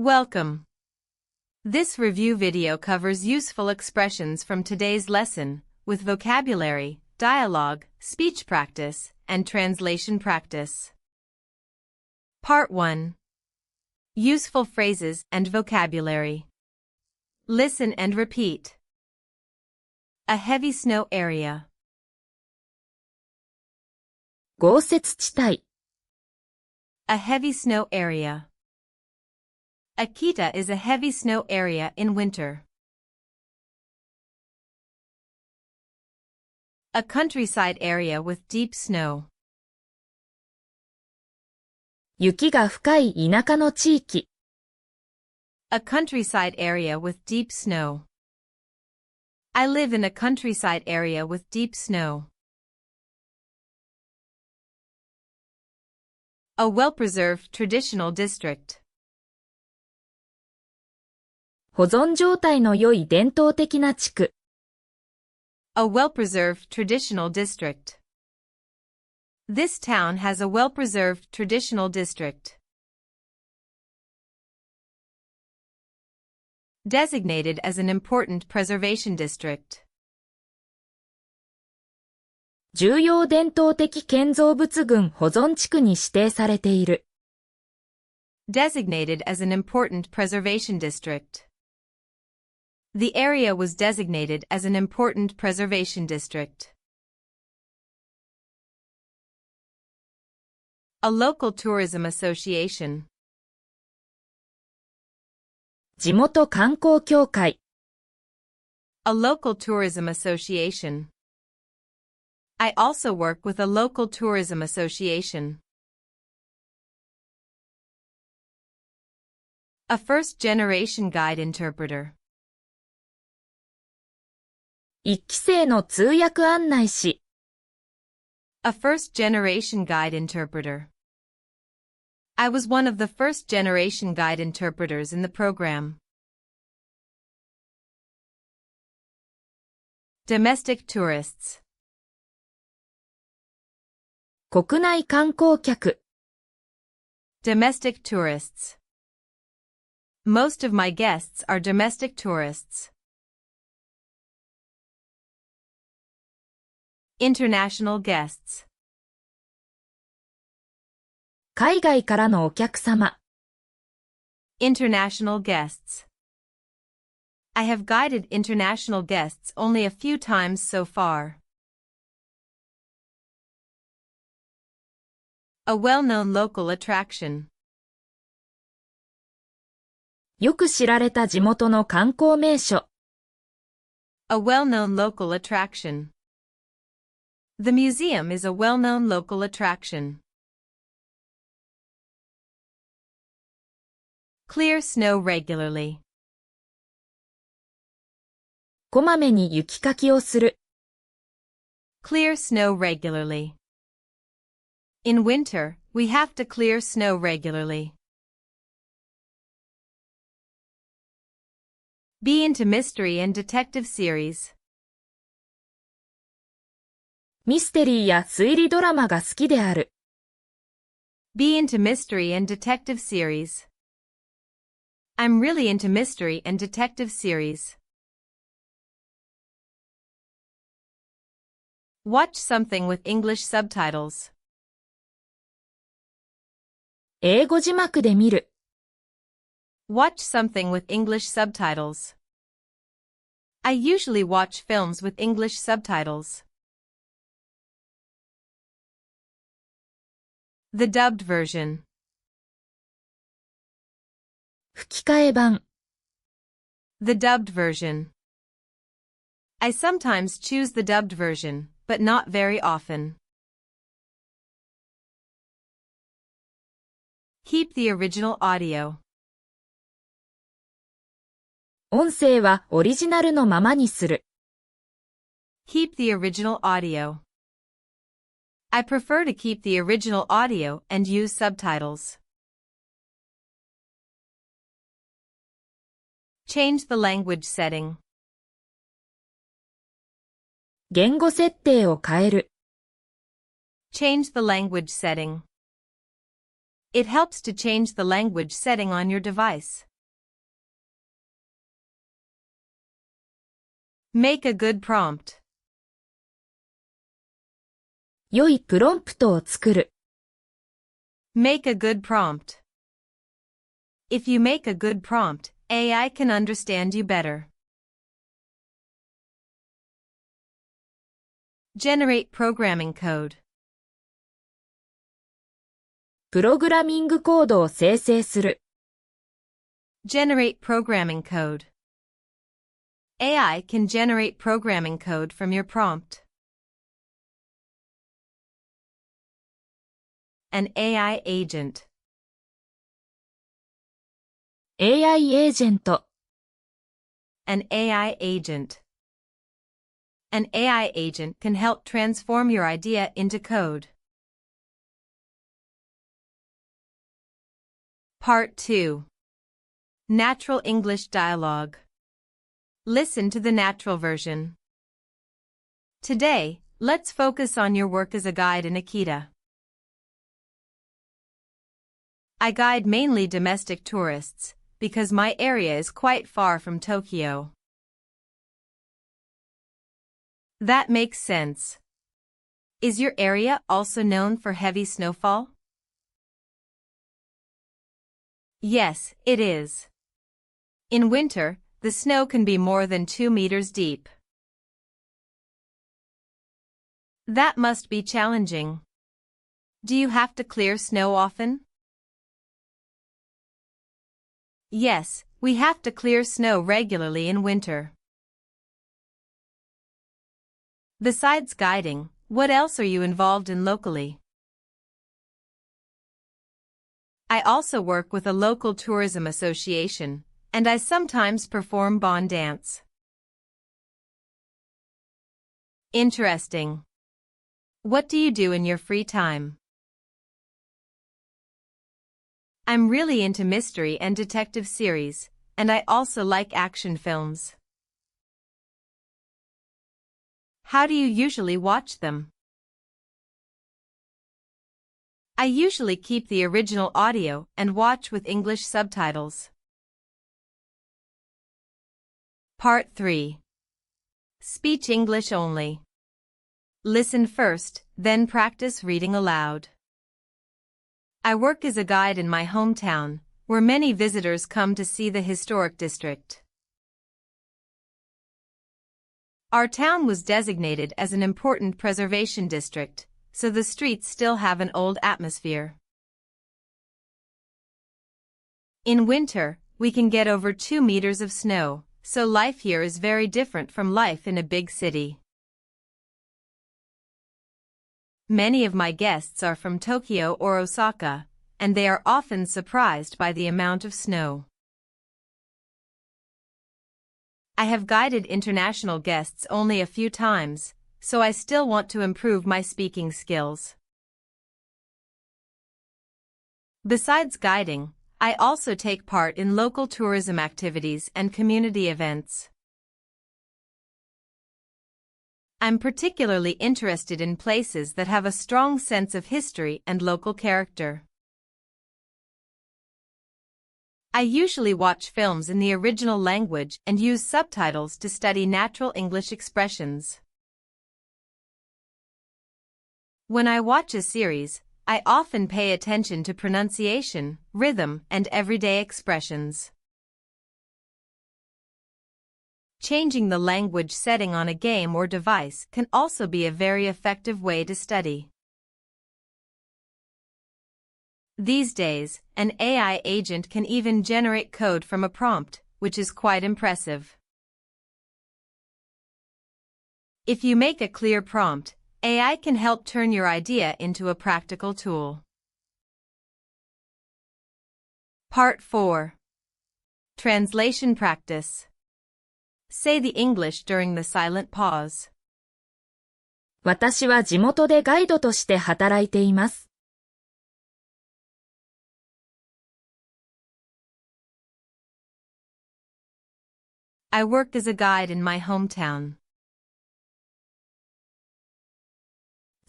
Welcome. This review video covers useful expressions from today's lesson, with vocabulary, dialogue, speech practice, and translation practice. Part 1. Useful phrases and vocabulary. Listen and repeat. A heavy snow area. 豪雪地帯 A heavy snow area. Akita is a heavy snow area in winter. A countryside area with deep snow. 雪が深い田舎の地域 A countryside area with deep snow. I live in a countryside area with deep snow. A well-preserved traditional district. 保存状態の良い伝統的な地区 A well-preserved traditional district. This town has a well-preserved traditional district. Designated as an important preservation district. 重要伝統的建造物群保存地区に指定されている Designated as an important preservation district. The area was designated as an important preservation district. A local tourism association. 地元観光協会 A local tourism association. I also work with a local tourism association. A first-generation guide interpreter. 一期生の通訳案内士 A first-generation guide interpreter. I was one of the first-generation guide interpreters in the program. Domestic tourists. 国内観光客 Domestic tourists. Most of my guests are domestic tourists. International guests. 海外からのお客様 International guests. I have guided international guests only a few times so far. A well-known local attraction. よく知られた地元の観光名所 A well-known local attraction. The museum is a well-known local attraction. Clear snow regularly. こまめに雪かきをする Clear snow regularly. In winter, we have to clear snow regularly. Be into mystery and detective series. ミステリーや推理ドラマが好きである Be into mystery and detective series. I'm really into mystery and detective series. Watch something with English subtitles. 英語字幕で見る Watch something with English subtitles. I usually watch films with English subtitles. The dubbed version. 吹き替え版 The dubbed version. I sometimes choose the dubbed version, but not very often. Keep the original audio. 音声はオリジナルのままにする Keep the original audio. I prefer to keep the original audio and use subtitles. Change the language setting. 言語設定を変える Change the language setting. It helps to change the language setting on your device. Make a good prompt. 良いプロンプトを作る。Make a good prompt. If you make a good prompt, AI can understand you better. Generate programming code. プログラミングコードを生成する。Generate programming code. AI can generate programming code from your prompt. An AI agent. AI エージェント。An AI agent. An AI agent can help transform your idea into code. Part 2. Natural English Dialogue. Listen to the natural version. Today, let's focus on your work as a guide in Akita. I guide mainly domestic tourists, because my area is quite far from Tokyo. That makes sense. Is your area also known for heavy snowfall? Yes, it is. In winter, the snow can be more than 2 meters deep. That must be challenging. Do you have to clear snow often? Yes, we have to clear snow regularly in winter. Besides guiding, what else are you involved in locally? I also work with a local tourism association, and I sometimes perform bond dance. Interesting. What do you do in your free time? I'm really into mystery and detective series, and I also like action films. How do you usually watch them? I usually keep the original audio and watch with English subtitles. Part 3. Speech English only. Listen first, then practice reading aloud. I work as a guide in my hometown, where many visitors come to see the historic district. Our town was designated as an important preservation district, so the streets still have an old atmosphere. In winter, we can get over 2 meters of snow, so life here is very different from life in a big city. Many of my guests are from Tokyo or Osaka, and they are often surprised by the amount of snow. I have guided international guests only a few times, so I still want to improve my speaking skills. Besides guiding, I also take part in local tourism activities and community events. I'm particularly interested in places that have a strong sense of history and local character. I usually watch films in the original language and use subtitles to study natural English expressions. When I watch a series, I often pay attention to pronunciation, rhythm, and everyday expressions. Changing the language setting on a game or device can also be a very effective way to study. These days, an AI agent can even generate code from a prompt, which is quite impressive. If you make a clear prompt, AI can help turn your idea into a practical tool. Part 4. Translation Practice. Say the English during the silent pause. 私は地元でガイドとして働いています。I work as a guide in my hometown.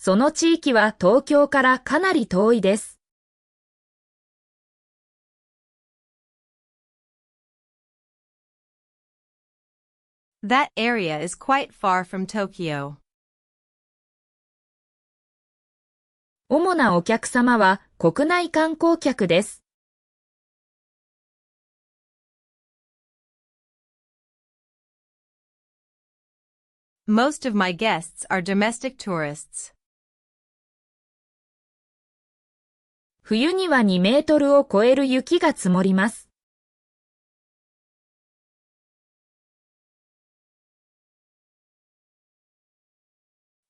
その地域は東京からかなり遠いです。That area is quite far from Tokyo. 主なお客様は国内観光客です。Most of my guests are domestic tourists. 冬には2メートルを超える雪が積もります。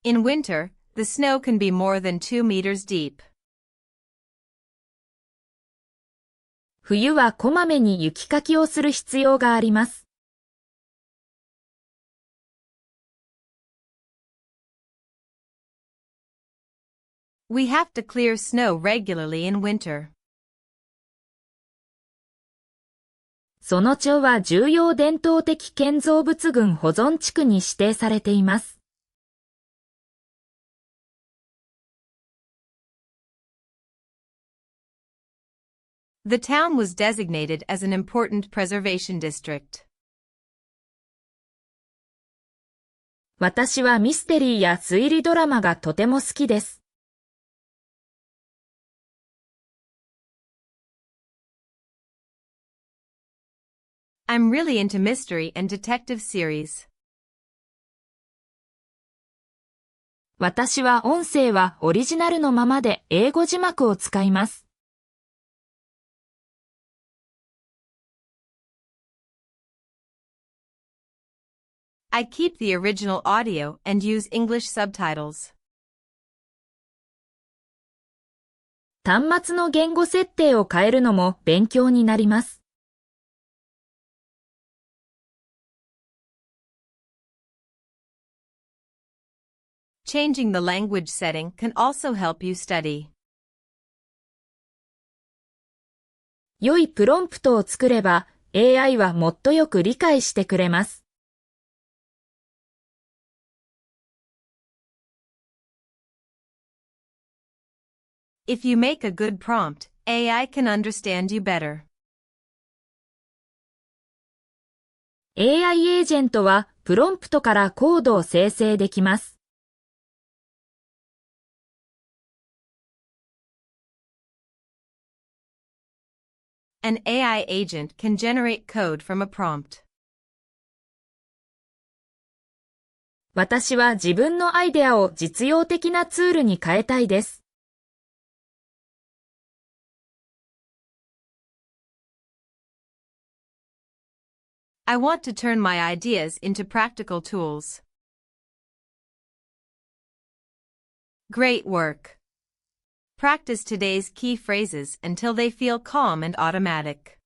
In winter, the snow can be more than 2 meters deep. 冬はこまめに雪かきをする必要があります。We have to clear snow regularly in winter. その町は重要伝統的建造物群保存地区に指定されています。The town was designated as an important preservation district. 私はミステリーや推理ドラマがとても好きです。I'm really into mystery and detective series. 私は音声はオリジナルのままで英語字幕を使います。I keep the original audio and use English subtitles. 端末の言語設定を変えるのも勉強になります。Changing the language setting can also help you study. 良いプロンプトを作れば AI はもっとよく理解してくれます。If you make a good prompt, AI can understand you better. AI エージェントはプロンプトからコードを生成できます。An AI agent can generate code from a prompt. 私は自分のアイデアを実用的なツールに変えたいです。I want to turn my ideas into practical tools. Great work. Practice today's key phrases until they feel calm and automatic.